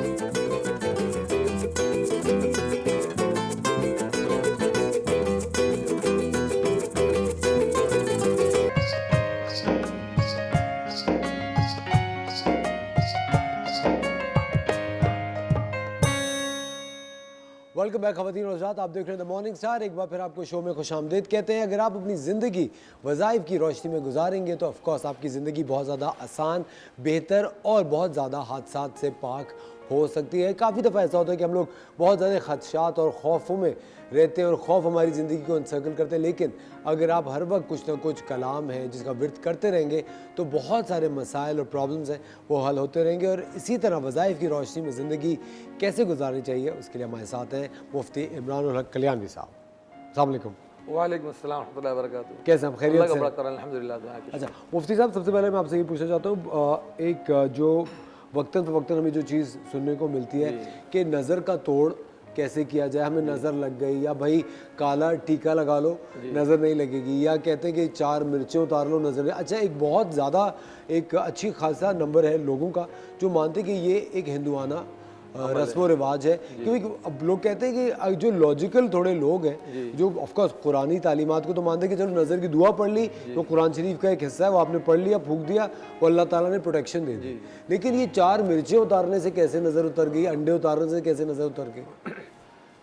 Welcome back खवातीन और हज़रात, आप देख रहे हैं द मॉर्निंग स्टार। एक बार फिर आपको शो में खुशामदीद कहते हैं। अगर आप अपनी ज़िंदगी वज़ाइफ की रोशनी में गुजारेंगे तो ऑफकोर्स आपकी ज़िंदगी बहुत ज़्यादा आसान, बेहतर और बहुत ज़्यादा हादसात से पाक हो सकती है। काफ़ी दफ़ा ऐसा होता है कि हम लोग बहुत ज़्यादा खदशात और खौफों में रहते हैं और खौफ हमारी ज़िंदगी को अनसर्कल करते हैं। लेकिन अगर आप हर वक्त कुछ ना कुछ कलाम है जिसका विर्द करते रहेंगे तो बहुत सारे मसाइल और प्रॉब्लम्स हैं वो हल होते रहेंगे। और इसी तरह वज़ाइफ की रोशनी में ज़िंदगी कैसे गुजारनी चाहिए उसके लिए हमारे साथ हैं मुफ्ती इमरान उल हक कल्याणवी साहब। अस्सलाम वालेकुम। वालेकुम अस्सलाम रहमतुल्लाहि व बरकातुहू। कैसे हम खैरियत से? अल्हम्दुलिल्लाह। अच्छा मुफ्ती साहब, सबसे पहले मैं आपसे ये पूछना चाहता हूँ, एक जो वक्तन फ़वक्तन हमें जो चीज़ सुनने को मिलती है कि नज़र का तोड़ कैसे किया जाए, हमें नज़र लग गई या भाई काला टीका लगा लो नज़र नहीं लगेगी, या कहते हैं कि 4 मिर्चें उतार लो नज़र नहीं। अच्छा, एक बहुत ज़्यादा एक अच्छी खासा नंबर है लोगों का जो मानते हैं कि ये एक हिंदुआना रस्म व रिवाज है। क्योंकि अब लोग कहते हैं कि जो लॉजिकल थोड़े लोग हैं जो ऑफकोर्स कुरानी तालीमात को तो मानते हैं कि चलो नज़र की दुआ पढ़ ली तो कुरान शरीफ का एक हिस्सा है, वो आपने पढ़ लिया, फूंक दिया, वो अल्लाह ताला ने प्रोटेक्शन दे दी। लेकिन ये 4 मिर्चें उतारने से कैसे नज़र उतर गई, अंडे उतारने से कैसे नज़र उतर गई?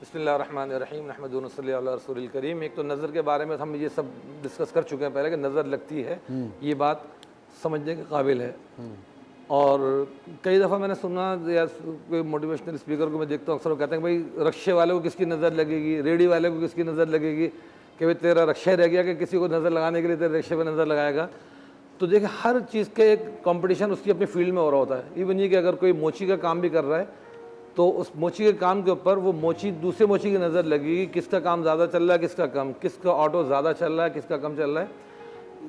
बिस्मिल्लाहिर्रहमानिर्रहीम नहमदुहु व नसल्ली अला रसूलिल करीम। एक तो नज़र के बारे में हम ये सब डिस्कस कर चुके हैं पहले कि नज़र लगती है, ये बात समझने के काबिल है। और कई दफ़ा मैंने सुना या कोई मोटिवेशनल स्पीकर को मैं देखता हूँ, अक्सर वो कहते हैं भाई रक्शे वाले को किसकी नज़र लगेगी, रेडी वाले को किसकी नज़र लगेगी, कि भाई तेरा रक्शा रह गया कि किसी को नज़र लगाने के लिए तेरे रक्शे पर नज़र लगाएगा। तो देखिए हर चीज़ के एक कंपटीशन उसकी अपनी फील्ड में हो रहा होता है। इवन ये कि अगर कोई मोची का काम भी कर रहा है तो उस मोची के काम के ऊपर वो मोची दूसरे मोची की नज़र लगेगी, किसका काम ज़्यादा चल रहा है, किसका कम, किसका ऑटो ज़्यादा चल रहा है, किसका कम चल रहा है।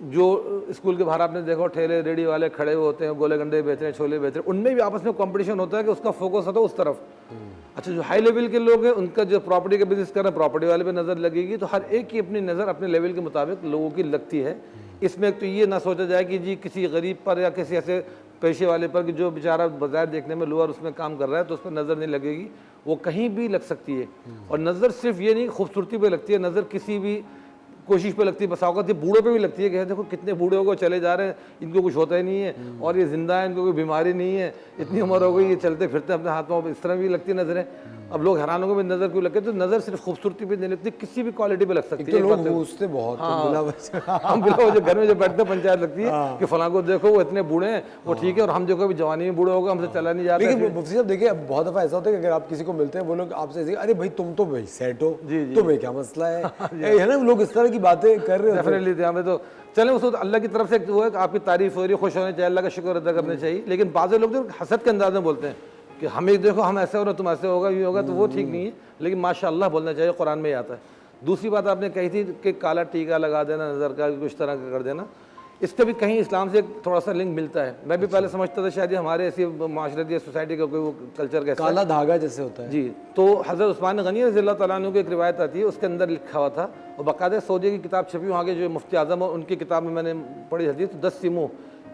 जो स्कूल के बाहर आपने देखो ठेले रेडी वाले खड़े हुए होते हैं, गोले गंडे बेच रहे हैं, छोले बेच रहे हैं, उनमें भी आपस में कंपटीशन होता है कि उसका फोकस होता है उस तरफ। अच्छा, जो हाई लेवल के लोग हैं उनका जो प्रॉपर्टी का बिजनेस कर रहे हैं प्रॉपर्टी वाले पे नज़र लगेगी। तो हर एक की अपनी नज़र अपने लेवल के मुताबिक लोगों की लगती है। इसमें एक तो ये ना सोचा जाए कि जी किसी गरीब पर या किसी ऐसे पेशे वाले पर कि जो बेचारा बाजार देखने में लोअर उसमें काम कर रहा है तो उस पर नज़र नहीं लगेगी, वो कहीं भी लग सकती है। और नज़र सिर्फ ये नहीं खूबसूरती पे लगती है, नज़र किसी भी कोशिश पे लगती है। बस औकत ये बूढ़ों पे भी लगती है कि देखो कितने बूढ़े हो गए, चले जा रहे हैं, इनको कुछ होता ही नहीं है और ये जिंदा है, इनको कोई बीमारी नहीं है, इतनी उम्र हो गई, ये चलते फिरते अपने हाथ में, इस तरह भी लगती है नज़रें। अब लोग हैरान हो गए नज़र क्यों लगे, तो नज़र सिर्फ खूबसूरती पे नहीं लगती, किसी भी क्वालिटी पे लग सकती है। लोग पूछते बहुत हम बिला जो घर में जो बैठते पंचायत लगती है कि फलां को देखो वो इतने बूढ़े हैं, वो ठीक है, और हम देखो अभी जवानी में बूढ़े हो गए, हमसे चला नहीं जाता। लेकिन मुफ्ती साहब देखिए बहुत दफ़ा ऐसा होता है कि अगर आप किसी को मिलते हैं वो लोग आपसे ऐसे, अरे भाई तुम तो भाई सेट हो, तुम्हें क्या मसला है ना, लोग इस तरह की बातें कर रहे हैं। डेफिनेटली हमें तो चले उसको तो अल्लाह की तरफ से वो है कि आपकी तारीफ हो रही है, खुश होने चाहिए, अल्लाह का शुक्र अदा करना चाहिए। लेकिन बाज़ लोग जो हसद के अंदाज में बोलते हैं कि हमें देखो हम ऐसे हो रहे, तुम ऐसे होगा, ये होगा, तो वो ठीक नहीं है। लेकिन माशाअल्लाह बोलना चाहिए, कुरान में ही आता है। दूसरी बात आपने कही थी कि काला टीका लगा देना, नज़र का कुछ तरह का कर देना, इसका भी कहीं इस्लाम से थोड़ा सा लिंक मिलता है। मैं भी पहले समझता था शायद हमारे ऐसी माशरती सोसाइटी का कोई वो कल्चर का काला धागा जैसे होता है जी। तो हज़रत उस्मान गनी रज़ियल्लाहु तआला अन्हु की एक रिवायत आती है, उसके अंदर लिखा हुआ था, और बाकायदा सऊदी की किताब छपी, वहाँ के जो मुफ्ती आज़म और उनकी किताब में मैंने पढ़ी हदीस, 10 सिमों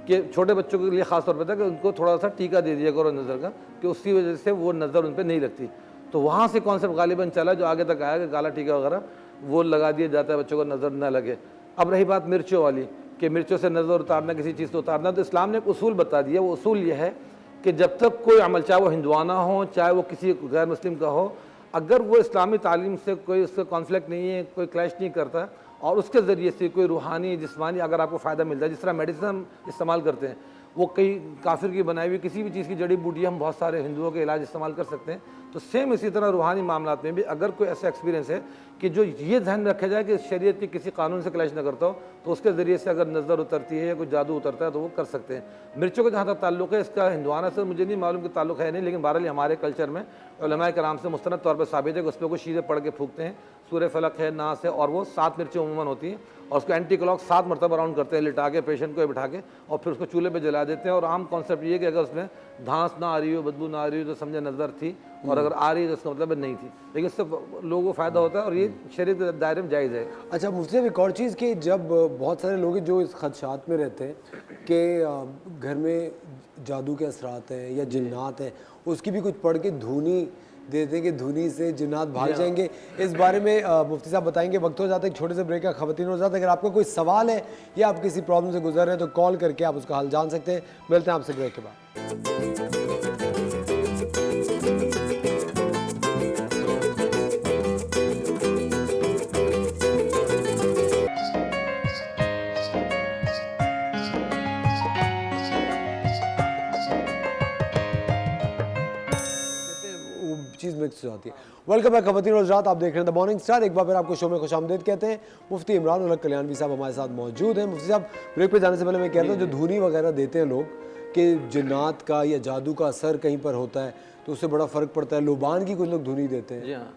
के छोटे बच्चों के लिए ख़ास तौर पर था कि उनको थोड़ा सा टीका दे दिया करो नज़र का, कि उसकी वजह से वो नज़र उन पर नहीं लगती। तो वहाँ से कॉन्सेप्ट गालिबन चला जो आगे तक आया कि काला टीका वगैरह वो लगा दिया जाता है बच्चों को नज़र न लगे। अब रही बात मिर्चों वाली कि मिर्चों से नज़र उतारना, किसी चीज़ को उतारना, तो इस्लाम ने एक उसूल बता दिया। वो उसूल ये है कि जब तक कोई अमल, चाहे वो हिंदुआना हो चाहे वो किसी गैर मुस्लिम का हो, अगर वो इस्लामी तालीम से कोई उसका कॉन्फ्लिक्ट नहीं है, कोई क्लैश नहीं करता, और उसके ज़रिए से कोई रूहानी जिस्मानी अगर आपको फ़ायदा मिलता है, जिस तरह मेडिसिन हम इस्तेमाल करते हैं, वो कई काफिर की बनाई हुई किसी भी चीज़ की जड़ी बूटी हम बहुत सारे हिंदुओं के इलाज इस्तेमाल कर सकते हैं। तो सेम इसी तरह रूहानी मामलात में भी अगर कोई ऐसा एक्सपीरियंस है कि जो ये ध्यान रखा जाए कि शरीयत के किसी कानून से क्लैश न करता हो, तो उसके ज़रिए से अगर नज़र उतरती है या कोई जादू उतरता है तो वो कर सकते हैं। मिर्चों का जहाँ तक ताल्लुक़ है, इसका हिंदुआना से मुझे नहीं मालूम कि ताल्लुक़ है नहीं, लेकिन बहरहाल हमारे कल्चर में उलमाए कराम से मुस्तनद तौर पर साबित है कि उस पर कुछ चीज़ें पढ़ के फूकते हैं, सूर्य फलक है, नास है, और वो 7 मिर्चें उमूमन होती हैं, और उसको एंटी क्लॉक 7 मरतबा राउंड करते हैं, लिटा के पेशेंट को बिठा के, और फिर उसको चूल्हे पे जला देते हैं। और आम कॉन्सेप्ट ये है कि अगर उसमें धांस ना आ रही हो, बदबू ना आ रही हो, तो समझे नज़र थी, और अगर आ रही है तो उसका मतलब नहीं थी, लेकिन इससे लोगों को फ़ायदा होता है और ये शरीर के दायरे में जायज़ है। अच्छा मुफ्ती साहब, एक और चीज़ कि जब बहुत सारे लोग हैं जो इस खदशात में रहते हैं कि घर में जादू के असरात हैं या जिन्नात हैं, उसकी भी कुछ पढ़ के धुनी दे दें कि धुनी से जिन्नात भाग जाएंगे, इस बारे में मुफ्ती साहब बताएंगे। वक्त हो जाता है एक छोटे से ब्रेक का, ख़वातीन हो जाता है। अगर आपका कोई सवाल है या आप किसी प्रॉब्लम से गुजर रहे हैं तो कॉल करके आप उसका हल जान सकते हैं। मिलते हैं आपसे ब्रेक के बाद। चीज़ मिक्स हो जाती है। वेलकम बैक ख़वातीन और हज़रात, आप देख रहे हैं द मॉर्निंग स्टार। एक बार फिर आपको शो में खुशामदीद कहते हैं। मुफ्ती इमरान उल हक कल्याणवी साहब हमारे साथ मौजूद हैं। मुफ्ती साहब, ब्रेक पे जाने से पहले मैं कह रहा था, जो धुनी वगैरह देते हैं लोग कि जिन्नात का या जादू का असर कहीं पर होता है तो उससे बड़ा फ़र्क पड़ता है, लुबान की कुछ लोग धुनी देते हैं। जी हाँ,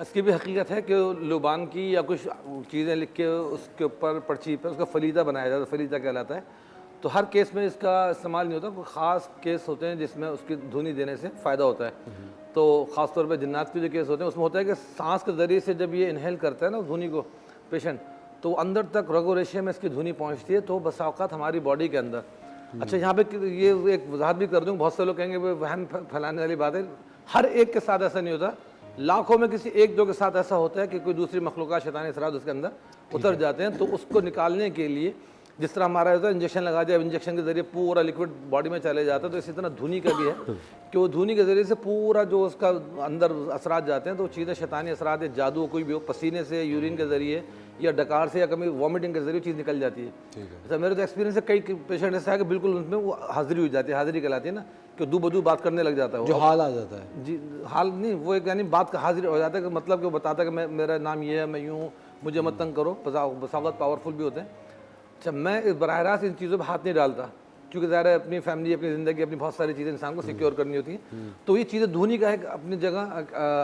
इसकी भी हकीकत है कि लुबान की या कुछ चीज़ें लिख के उसके ऊपर पर्ची पर उसका फलीदा बनाया जाता है, फलीदा कहलाता है। तो हर केस में इसका इस्तेमाल नहीं होता, कोई ख़ास केस होते हैं जिसमें उसकी धुनी देने से फ़ायदा होता है। तो ख़ास तौर पे जिन्नात के जो केस होते हैं उसमें होता है कि सांस के ज़रिए से जब ये इनहेल करता है ना धुनी को पेशेंट, तो अंदर तक रगो रेशे में इसकी धुनी पहुंचती है, तो बसा औक़ात हमारी बॉडी के अंदर। अच्छा, यहाँ पे ये एक वजाहत भी कर दूँ, बहुत से लोग कहेंगे वो वहम फैलाने वाली बात है। हर एक के साथ ऐसा नहीं होता, लाखों में किसी एक दो के साथ ऐसा होता है कि कोई दूसरी मखलूक़ात शैतानी असरात उसके अंदर उतर जाते हैं। तो उसको निकालने के लिए जिस तरह हमारा होता है इंजेक्शन लगा दिया, इंजेक्शन के ज़रिए पूरा लिक्विड बॉडी में चले जाता है, तो इसी तरह धुनी का भी है कि वो धुनी के ज़रिए से पूरा जो उसका अंदर असरात जाते हैं, तो चीज़ें शैतानी असरात है, जादू कोई भी हो, पसीने से, यूरिन के ज़रिए या डकार से या कभी वॉमिटिंग के ज़रिए चीज़ निकल जाती है। अच्छा, मेरे तो एक्सपीरियंस है, कई पेशेंट ऐसा है कि बिल्कुल उनमें वो हाजिरी हो जाती है, हाजिरी कहलाती है ना, कि दू बदू बात करने लग जाता है, जो हाल आ जाता है। जी, हाल नहीं, वो एक यानी बात का हाजिर हो जाता है कि मतलब कि वो बताता है कि मेरा नाम ये है, मैं यूँ हूँ, मुझे मत तंग करो। बसावत पावरफुल भी होते हैं। अच्छा, मैं इस बराह रास्त इन चीज़ों पर हाथ नहीं डालता, क्योंकि ज़ाहिर है अपनी फैमिली, अपनी ज़िंदगी, अपनी बहुत सारी चीज़ें इंसान को सिक्योर करनी होती हैं। तो ये चीज़ें धुनी का एक अपनी जगह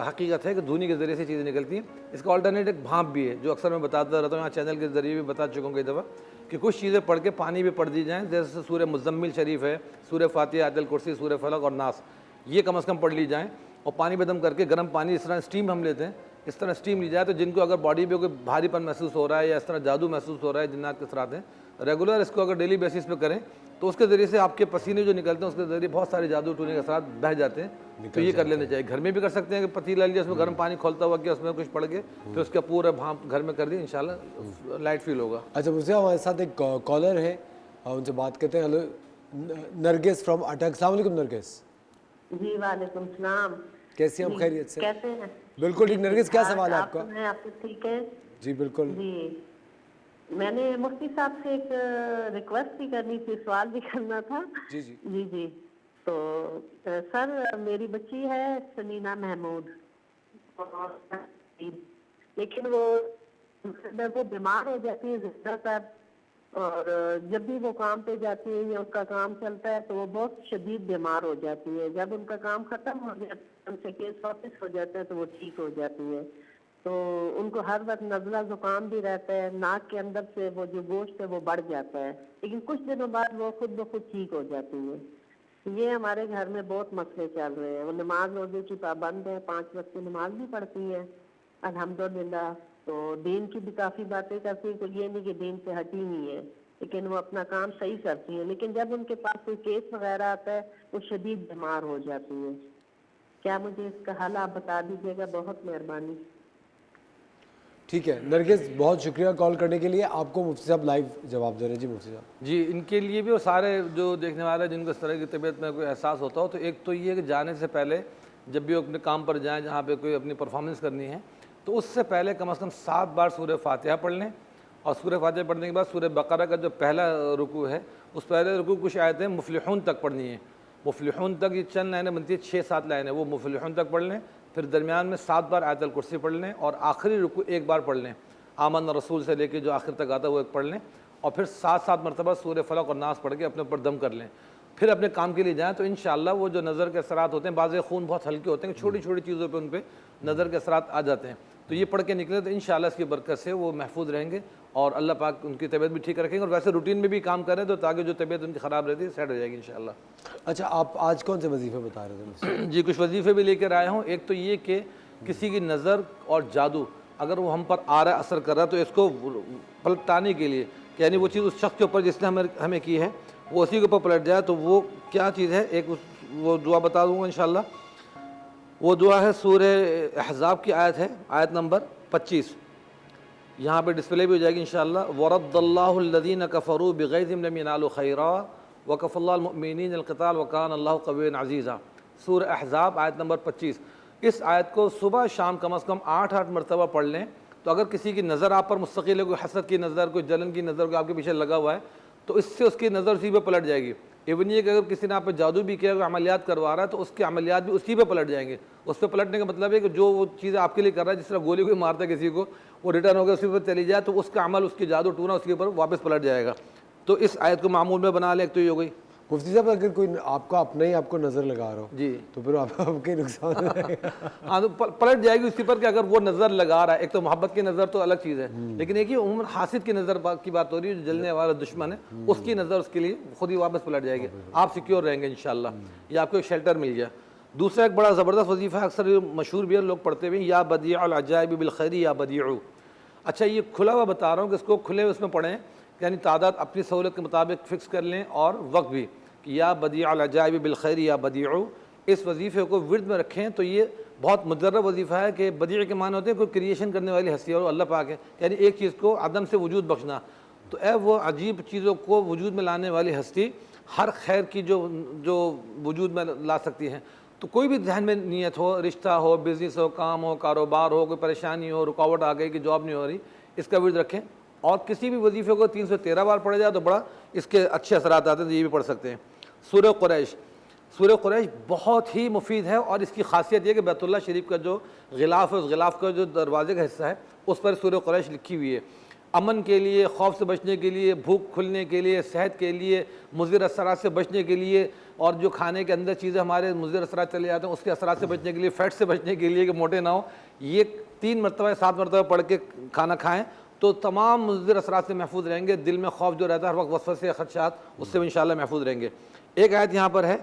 हकीकत है कि धुनी के ज़रिए से चीज़ें निकलती हैं। इसका ऑल्टरनेट एक भाप भी है, जो अक्सर मैं बताता रहता हूँ, यहाँ चैनल के ज़रिए भी बता चुका हूँ कई दफ़ा, कि कुछ चीज़ें पढ़ के पानी भी पढ़ दी जाएँ, जैसे सूरह मुज़म्मिल शरीफ है, सूरह फातिहा, आयतुल कुर्सी, सूरह फलक और नास, ये कम से कम पढ़ ली जाएँ, और पानी में दम करके गर्म पानी, इस तरह स्टीम हम लेते हैं, इस तरह स्टीम ली जाए, तो जिनको अगर बॉडी पे कोई भारीपन महसूस हो रहा है या इस तरह जादू महसूस हो रहा है, जिन्नात के असरात हैं, रेगुलर इसको अगर डेली बेसिस पे करें, तो उसके ज़रिए से आपके पसीने जो निकलते हैं उसके ज़रिए बहुत सारे जादू टूने के असरात बह जाते हैं। तो ये कर लेने चाहिए। घर में भी कर सकते हैं कि पतीला लिया, उसमें गर्म पानी खोलता हुआ किया, उसमें कुछ पड़ के फिर उसका पूरा भाप घर में कर दिया, इंशाल्लाह लाइट फील होगा। अच्छा मुझसे हमारे साथ एक कॉलर है, उनसे बात करते हैं। हेलो, नरगिस फ्रॉम अटक। अस्सलाम वालेकुम नरगिस। जी वालेकुम सलाम। कैसी हैं आप? खैरियत से? कैसे हैं? बिल्कुल ठीक। नरगिस, क्या सवाल है आपका? आपके ठीक है जी बिल्कुल। जी, मैंने मुफ्ती साहब से एक रिक्वेस्ट भी करनी थी, सवाल भी करना था। जी जी जी जी। तो सर, मेरी बच्ची है सनीना महमूद, लेकिन वो बीमार हो जाती है ज़्यादातर, और जब भी वो काम पे जाती है या उसका काम चलता है तो वो बहुत शदीद बीमार हो जाती है। जब उनका काम खत्म हो जाता है, उनसे केस वापस हो जाता है, तो वो ठीक हो जाती है। तो उनको हर वक्त नज़ला ज़ुकाम भी रहता है, नाक के अंदर से वो जो गोश्त है वो बढ़ जाता है, लेकिन कुछ दिनों बाद वो खुद ब खुद ठीक हो जाती है। ये हमारे घर में बहुत मसले चल रहे हैं। वो नमाज रोजे की पाबंद है, 5 वक्त की नमाज भी पढ़ती है अल्हम्दुलिल्लाह, तो दीन की भी काफ़ी बातें करती है, तो ये नहीं कि दीन से हटी हुई है, लेकिन वो अपना काम सही करती है। लेकिन जब उनके पास कोई केस वगैरह आता है वो शदीद बीमार हो जाती है। क्या मुझे इसका हल आप बता दीजिएगा, बहुत मेहरबानी। ठीक है नरगिस, बहुत शुक्रिया कॉल करने के लिए। आपको मुफ्ती साहब लाइव जवाब दे रहे हैं। जी मुफ्ती साहब। जी, इनके लिए भी और सारे जो देखने वाले जिनको इस तरह की तबीयत में कोई एहसास होता हो, तो एक तो ये कि जाने से पहले जब भी वो अपने काम पर जाएं जहाँ पे कोई अपनी परफॉर्मेंस करनी है, तो उससे पहले कम से कम 7 बार सूरह फातिहा पढ़ लें, और सूरह फातिहा पढ़ने के बाद सूरह बकरा का जो पहला रुकू है, उस पहले रुकू कुछ आयतें मुफलिहून तक पढ़नी है। मुफलिहून तक ये चंद लाइनें बनती है, 6-7 लाइनें, वो मुफलिहून तक पढ़ लें, फिर दरमियान में 7 बार आयतुल कुर्सी पढ़ लें, और आखिरी रुकू 1 बार पढ़ लें, आमन रसूल से लेके जो आखिर तक आता है वो एक पढ़ लें, और फिर 7-7 मरतबा सूरह फलक और नास पढ़ के अपने ऊपर दम कर लें। फिर अपने काम के लिए जाएँ तो इंशाअल्लाह वो जो नज़र के असरात होते हैं, बाज़ खून बहुत हल्के होते हैं, छोटी छोटी चीज़ों पे उन पे नज़र के असरात आ जाते हैं। तो ये पढ़ के निकले तो इंशाअल्लाह इसकी बरकत से वो महफूज रहेंगे और अल्लाह पाक उनकी तबीयत भी ठीक रखेंगे और वैसे रूटीन में भी काम करें तो ताकि जो तबीयत उनकी ख़राब रहती है सेट हो जाएगी इंशाअल्लाह। अच्छा, आप आज कौन से वजीफे बता रहे थे मुझसे? जी, कुछ वजीफ़े भी लेकर आया हूँ। एक तो ये कि किसी की नज़र और जादू अगर वो हम पर आ रहा है, असर कर रहा है, तो इसको पलटाने के लिए, यानी वो चीज़ उस शख्स के ऊपर जिसने हमें की है वो उसी के ऊपर पलट जाए, तो वो क्या चीज़ है, एक वो दुआ बता दूँगा इंशाअल्लाह। वो दुआ है सूरह अहज़ाब की आयत है, आयत नंबर 25, यहाँ पे डिस्प्ले भी हो जाएगी इंशाअल्लाह। वरद्दल्लाहु अल्लज़ीना कफ़रू बिग़ैज़िहिम लम यनालू खैरा व कफ़ल्लाहुल मुअमिनीना अल-क़िताल व काना अल्लाहु क़विय्यन अज़ीज़ा। सूरह अहज़ाब आयत नंबर 25। इस आयत को सुबह शाम कम से कम 8-8 मरतबा पढ़ लें तो अगर किसी की नज़र आप पर मुस्तकिल है, कोई हसद की नज़र, कोई जलन की नज़र, कोई आपके पीछे लगा हुआ है, तो इससे उसकी नज़र उसी पे पलट जाएगी। इवन ये कि अगर किसी ने आप पे जादू भी किया, कोई अमलियात करवा रहा है, तो उसके अमलियात भी उसी पे पलट जाएंगे। उस पर पलटने का मतलब है कि जो वो चीज़ आपके लिए कर रहा है, जिस तरह गोली कोई मारता है किसी को, वो रिटर्न होकर उसी पर चली जाए, तो उसका अमल, उसकी जादू टूना उसके ऊपर वापस पलट जाएगा। तो इस आयत को मामूल में बना लें, एक तो ये हो गई। मुफ्ती साहब, अगर कोई आपका अपना ही आपको नज़र लगा रहा हो जी, तो फिर आपके नुकसान हाँ, तो पलट जाएगी उसी पर कि अगर वो नज़र लगा रहा है। एक तो मोहब्बत की नज़र तो अलग चीज़ है, लेकिन एक ही उम्र हासिद की नज़र की बात हो रही है, जो जलने वाला दुश्मन है, उसकी नज़र उसके लिए खुद ही वापस पलट जाएगी। आप सिक्योर रहेंगे इंशाअल्लाह, या आपको एक शेल्टर मिल गया। दूसरा एक बड़ा ज़बरदस्त वजीफ़ा है, अक्सर मशहूर भी है, लोग पढ़ते हुए, या बदीउल अजाइब बिल खैरी या बदीउ। अच्छा, ये खुला हुआ बता रहा हूँ कि इसको खुले उसमें पढ़ें, यानी तादाद अपनी सहूलत के मुताबिक फ़िक्स कर लें और वक्त भी, कि या बदीउल अजाइब बिल खैरी या बदीउ। इस वजीफ़े को विर्द में रखें तो ये बहुत मुजर्रब वजीफ़ा है कि बदी के माने होते हैं कोई क्रिएशन करने वाली हस्ती और अल्लाह पाक है, यानी एक चीज़ को अदम से वजूद बख्शना। तो ए वो अजीब चीज़ों को वजूद में लाने वाली हस्ती हर खैर की जो वजूद में ला सकती हैं। तो कोई भी जहन में नीयत हो, रिश्ता हो, बिज़नेस हो, काम हो, कारोबार हो, कोई परेशानी हो, रुकावट आ गई कि जॉब नहीं हो रही, इसका विर्द रखें। और किसी भी वजीफ़े को 313 बार पढ़ा जाए तो बड़ा इसके अच्छे असरात आते हैं, तो ये भी पढ़ सकते हैं। सूरह कुरैश, सूरह कुरैश बहुत ही मुफीद है और इसकी खासियत ये कि बैतुल्लाह शरीफ का जो गिलाफ है, उस गिलाफ का जो दरवाजे का हिस्सा है, उस पर सूरह कुरैश लिखी हुई है। अमन के लिए, खौफ से बचने के लिए, भूख खुलने के लिए, सेहत के लिए, मुज़िर असरात से बचने के लिए, और जो खाने के अंदर चीज़ें हमारे मुज़िर असरात चले जाते हैं उसके असरात से बचने के लिए, फैट से बचने के लिए कि मोटे ना हो, ये 3 मरतबा 7 मरतबा पढ़ के खाना खाएँ तो तमाम मुज़िर असरात से महफूज रहेंगे। दिल में खौफ जो रहता है हर वक्त, वसवसे, खदशात, उससे भी इंशाअल्लाह महफूज रहेंगे। एक आयत यहाँ पर है,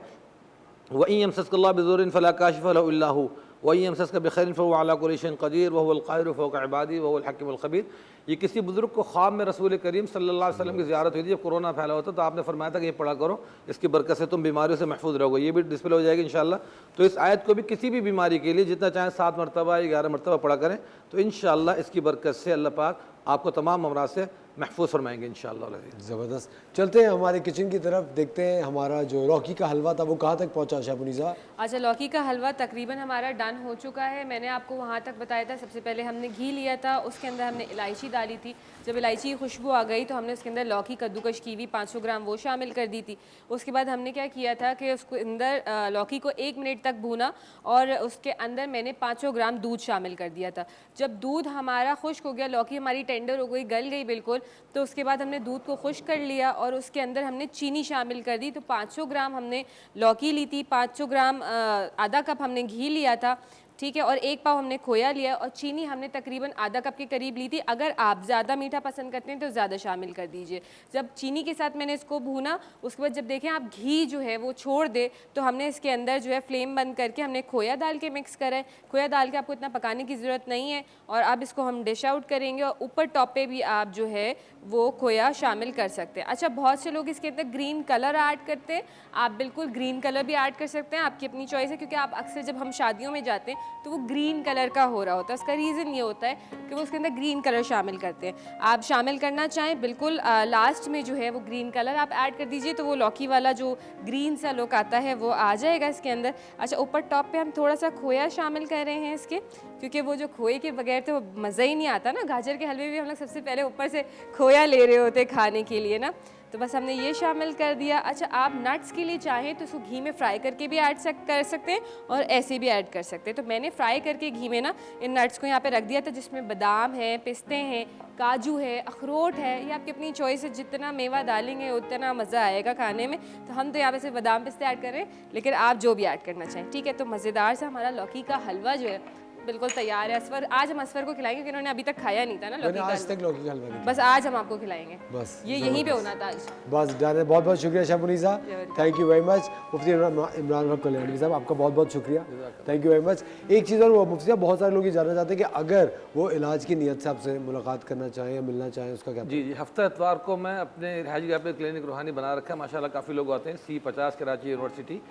वइन यमसस्कल्लाहु बिज़ुर्रिन फला काशिफ़ लहु इल्ला हु वइन यमसस्का बिखैरिन फहुव अला कुल्लि शैइन क़दीर व हुवल क़ाहिरु फ़ौक़ इबादिही व हुवल हकीमुल ख़बीर। ये किसी बुज़ुर्ग को ख्वाब में रसूल करीम सल्लल्लाहु अलैहि वसल्लम की ज़ियारत हुई थी जब कोरोना फैला होता, तो आपने फरमाया था कि ये पढ़ा करो, इसकी बरकत से तुम बीमारियों से महफूज रहोगे। ये भी डिस्प्ले हो जाएगी इंशाअल्लाह। तो इस आयत को भी किसी भी बीमारी के लिए जितना चाहें 7 मरतबा या 11 मरतबा पढ़ा करें, तो इंशाअल्लाह इसकी बरकत से अल्लाह पाक आपको तमाम अमराज से महफूज फरमाएंगे इंशाअल्लाह। ज़बरदस्त। चलते हैं हमारे किचन की तरफ, देखते हैं हमारा जो लौकी का हलवा था वो कहाँ तक पहुँचा शाहपुनीसा। अच्छा, लौकी का हलवा तकरीबन हमारा डन हो चुका है। मैंने आपको वहाँ तक बताया था, सबसे पहले हमने घी लिया था, उसके अंदर हमने इलायची डाली थी। जब इलायची की खुशबू आ गई तो हमने उसके अंदर लौकी कद्दूकश की हुई 500 ग्राम वो शामिल कर दी थी। उसके बाद हमने क्या किया था कि उसको अंदर लौकी को 1 मिनट तक भूना और उसके अंदर मैंने 500 ग्राम दूध शामिल कर दिया था। जब दूध हमारा खुश्क हो गया, लौकी हमारी टेंडर हो गई, गल गई बिल्कुल, तो उसके बाद हमने दूध को खुश्क कर लिया और उसके अंदर हमने चीनी शामिल कर दी। तो 500 ग्राम हमने लौकी ली थी, 500 ग्राम आधा कप हमने घी लिया था, ठीक है, और 1 पाव हमने खोया लिया और चीनी हमने तकरीबन आधा कप के करीब ली थी। अगर आप ज़्यादा मीठा पसंद करते हैं तो ज़्यादा शामिल कर दीजिए। जब चीनी के साथ मैंने इसको भूना, उसके बाद जब देखें आप घी जो है वो छोड़ दे, तो हमने इसके अंदर जो है फ्लेम बंद करके हमने खोया डाल के मिक्स करा है। खोया डाल के आपको इतना पकाने की ज़रूरत नहीं है और अब इसको हम डिश आउट करेंगे और ऊपर टॉप पे भी आप जो है वो खोया शामिल कर सकते हैं। अच्छा, बहुत से लोग इसके अंदर ग्रीन कलर ऐड करते हैं, आप बिल्कुल ग्रीन कलर भी ऐड कर सकते हैं, आपकी अपनी चॉइस है, क्योंकि आप अक्सर जब हम शादियों में जाते हैं तो वो ग्रीन कलर का हो रहा होता है। उसका रीज़न ये होता है कि वो उसके अंदर ग्रीन कलर शामिल करते हैं। आप शामिल करना चाहें बिल्कुल लास्ट में जो है वो ग्रीन कलर आप ऐड कर दीजिए, तो वो लौकी वाला जो ग्रीन सा लुक आता है वो आ जाएगा इसके अंदर। अच्छा, ऊपर टॉप पे हम थोड़ा सा खोया शामिल कर रहे हैं इसके, क्योंकि वो जो खोए के बगैर तो मज़ा ही नहीं आता ना। गाजर के हलवे भी हम लोग सबसे पहले ऊपर से खोया ले रहे होते खाने के लिए ना, तो बस हमने ये शामिल कर दिया। अच्छा, आप नट्स के लिए चाहें तो इसको घी में फ्राई करके भी कर सकते हैं और ऐसे भी ऐड कर सकते हैं। तो मैंने फ्राई करके घी में ना इन नट्स को यहाँ पे रख दिया था, जिसमें बादाम है, पिस्ते हैं, काजू है, अखरोट है। ये आपकी अपनी चॉइस है, जितना मेवा डालेंगे उतना मज़ा आएगा खाने में। तो हम तो यहाँ पे सिर्फ बादाम पिस्ते ऐड कर रहे हैं, लेकिन आप जो भी ऐड करना चाहें, ठीक है। तो मज़ेदार सा हमारा लौकी का हलवा जो है बिल्कुल तैयार है। असफर, आज हम असफर को खिलाएंगे क्योंकि उन्होंने अभी तक खाया नहीं था ना लौकी का आज हलवा। तक लौकी का हलवा नहीं बस आज हम आपको खिलाएंगे, बस ये यहीं पे होना था आज। बस डन है। बहुत बहुत शुक्रिया Shah Munisa, thank you very much. Mufti Imran Haq Kalyani साहब, आपका बहुत बहुत शुक्रिया, थैंक यू वेरी मच। एक चीज़ और मुफ्ती साहब, बहुत सारे लोग ये जानना चाहते हैं कि अगर वो इलाज की नीयत से आपसे मुलाकात करना चाहें या मिलना चाहें, उसका क्या? जी, हफ्ता इतवार को मैं अपने रिहायशी जगह पे क्लिनिक रूहानी बना रखा है, माशाल्लाह काफ़ी लोग आते हैं। C50 कराची यूनिवर्सिटी,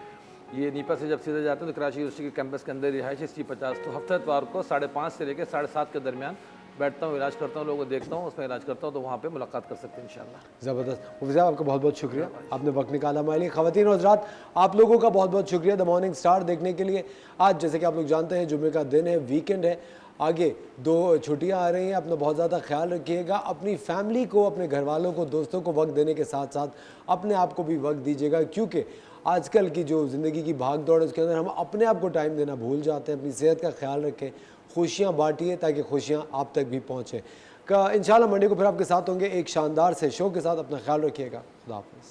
ये नीपा से जब सीधे जाते हैं तो कराची यूनिवर्सिटी के कैंपस के अंदर रिहायश है C50। तो हफ्ता इतवार को 5:30 से लेकर 7:30 के दरमियान बैठता हूँ, इलाज करता हूँ, लोगों को देखता हूँ, उसमें इलाज करता हूँ, तो वहाँ पे मुलाकात कर सकते हैं इंशाल्लाह। ज़बरदस्त मुफ्ती साहब, आपका बहुत बहुत शुक्रिया, आपने वक्त निकाला हमारे लिए। ख़वातीन और हज़रात, आप लोगों का बहुत बहुत शुक्रिया द मॉर्निंग स्टार देखने के लिए। आज जैसे कि आप लोग जानते हैं जुम्मे का दिन है, वीकेंड है, आगे 2 छुट्टियां आ रही हैं। अपना बहुत ज़्यादा ख्याल रखिएगा, अपनी फैमिली को, अपने घर वालों को, दोस्तों को वक्त देने के साथ साथ अपने आप को भी वक्त दीजिएगा, क्योंकि आजकल की जो ज़िंदगी की भाग दौड़ है उसके अंदर हम अपने आप को टाइम देना भूल जाते हैं। अपनी सेहत का ख्याल रखें, खुशियाँ बांटिए ताकि खुशियाँ आप तक भी पहुँचें। इंशाल्लाह मंडे को फिर आपके साथ होंगे एक शानदार से शो के साथ। अपना ख्याल रखिएगा, खुदा हाफ़िज़।